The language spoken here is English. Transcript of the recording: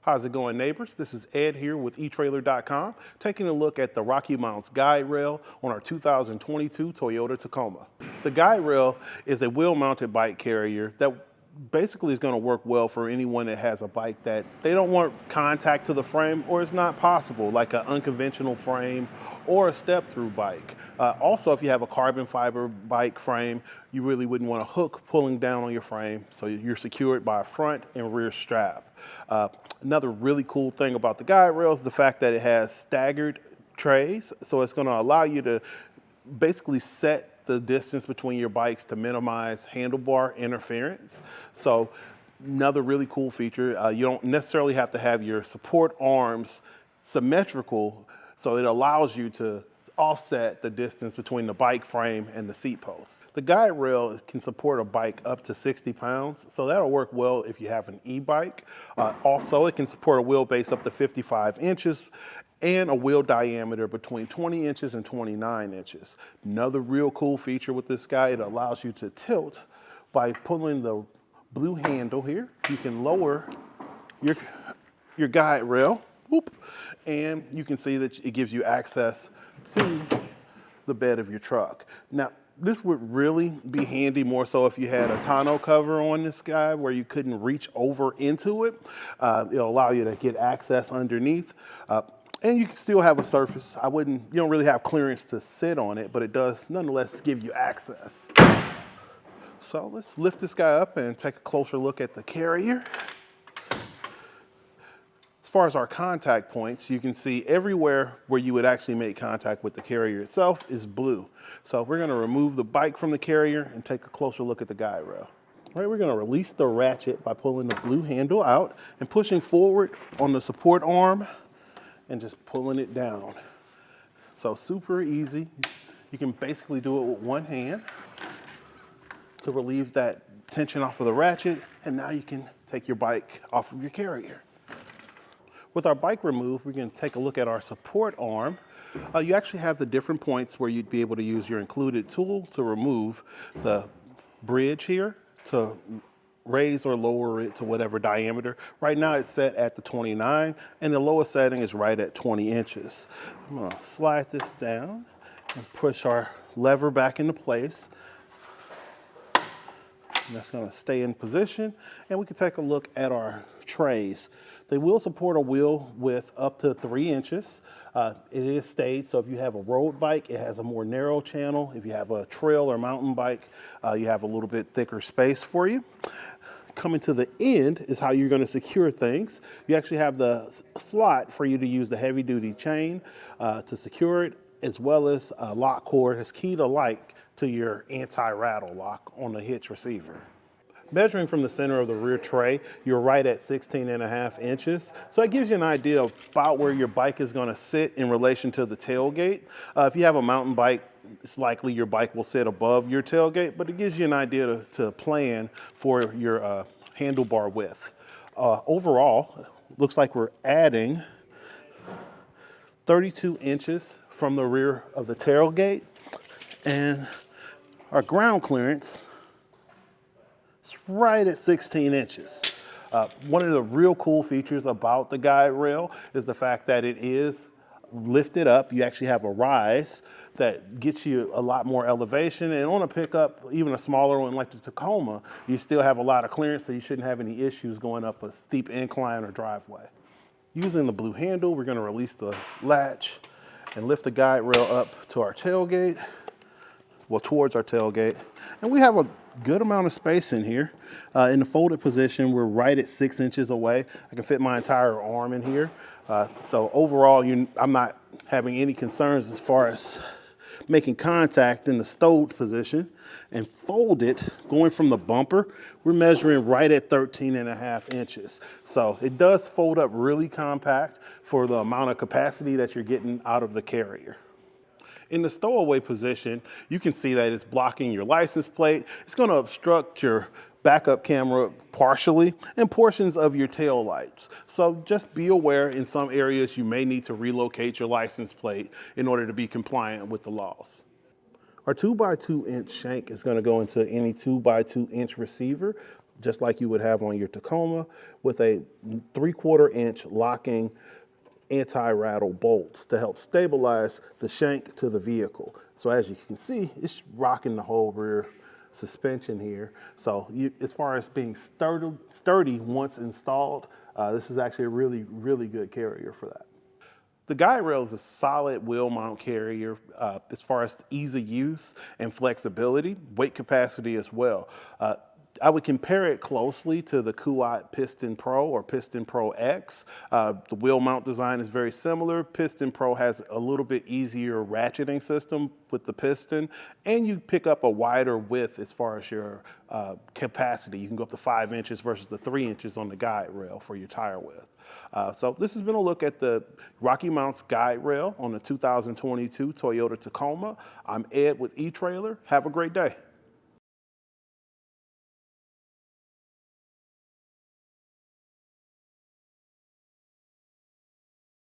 How's it going, neighbors? This is Ed here with etrailer.com, taking a look at the RockyMounts GuideRail on our 2022 Toyota Tacoma. The GuideRail is a wheel-mounted bike carrier that basically is going to work well for anyone that has a bike that they don't want contact to the frame or it's not possible, like an unconventional frame or a step-through bike. Also, if you have a carbon fiber bike frame, you really wouldn't want a hook pulling down on your frame, so you're secured by a front and rear strap. Another really cool thing about the GuideRail is the fact that it has staggered trays, so it's going to allow you to basically set the distance between your bikes to minimize handlebar interference. So another really cool feature, you don't necessarily have to have your support arms symmetrical, so it allows you to offset the distance between the bike frame and the seat post. The GuideRail can support a bike up to 60 pounds, so that'll work well if you have an e-bike. Also, it can support a wheelbase up to 55 inches and a wheel diameter between 20 inches and 29 inches. Another real cool feature with this guy, it allows you to tilt by pulling the blue handle here. You can lower your GuideRail, whoop, and you can see that it gives you access to the bed of your truck. Now, this would really be handy more so if you had a tonneau cover on this guy where you couldn't reach over into it. It'll allow you to get access underneath. And you can still have a surface. You don't really have clearance to sit on it, but it does nonetheless give you access. So let's lift this guy up and take a closer look at the carrier. As far as our contact points, you can see everywhere where you would actually make contact with the carrier itself is blue. So we're going to remove the bike from the carrier and take a closer look at the GuideRail. All right, we're going to release the ratchet by pulling the blue handle out and pushing forward on the support arm and just pulling it down. So super easy. You can basically do it with one hand to relieve that tension off of the ratchet, and now you can take your bike off of your carrier. With our bike removed, we're going to take a look at our support arm. You actually have the different points where you'd be able to use your included tool to remove the bridge here, to raise or lower it to whatever diameter. Right now it's set at the 29 and the lowest setting is right at 20 inches. I'm going to slide this down and push our lever back into place. And that's going to stay in position, and we can take a look at our trays. They will support a wheel width up to 3 inches. It is staged, so if you have a road bike, it has a more narrow channel. If you have a trail or mountain bike, you have a little bit thicker space for you. Coming to the end is how you're going to secure things. You actually have the slot for you to use the heavy duty chain to secure it, as well as a lock cord that's key to like to your anti-rattle lock on the hitch receiver. Measuring from the center of the rear tray, you're right at 16.5 inches. So that gives you an idea of about where your bike is going to sit in relation to the tailgate. If you have a mountain bike, it's likely your bike will sit above your tailgate, but it gives you an idea to plan for your handlebar width. Overall, looks like we're adding 32 inches from the rear of the tailgate, and our ground clearance is right at 16 inches. One of the real cool features about the GuideRail is the fact that it is lifted up. You actually have a rise that gets you a lot more elevation, and on a pickup, even a smaller one like the Tacoma, you still have a lot of clearance, so you shouldn't have any issues going up a steep incline or driveway. Using the blue handle, we're going to release the latch and lift the GuideRail up to our tailgate, well, towards our tailgate, and we have a good amount of space in here. In the folded position, we're right at 6 inches away. I can fit my entire arm in here. So overall, I'm not having any concerns as far as making contact in the stowed position. And folded, going from the bumper, we're measuring right at 13.5 inches. So it does fold up really compact for the amount of capacity that you're getting out of the carrier. In the stowaway position, you can see that it's blocking your license plate. It's going to obstruct your backup camera partially and portions of your tail lights. So just be aware, in some areas you may need to relocate your license plate in order to be compliant with the laws. Our 2x2 inch shank is going to go into any 2x2 inch receiver. just like you would have on your Tacoma, with a 3/4 inch locking anti-rattle bolts to help stabilize the shank to the vehicle. So as you can see, it's rocking the whole rear suspension here. So as far as being sturdy once installed, this is actually a really good carrier for that. The GuideRail is a solid wheel mount carrier as far as ease of use and flexibility, weight capacity as well. I would compare it closely to the Kuat Piston Pro or Piston Pro X. The wheel mount design is very similar. Piston Pro has a little bit easier ratcheting system with the piston, and you pick up a wider width as far as your capacity. You can go up to 5 inches versus the 3 inches on the GuideRail for your tire width. So this has been a look at the RockyMounts GuideRail on the 2022 Toyota Tacoma. I'm Ed with eTrailer. Have a great day.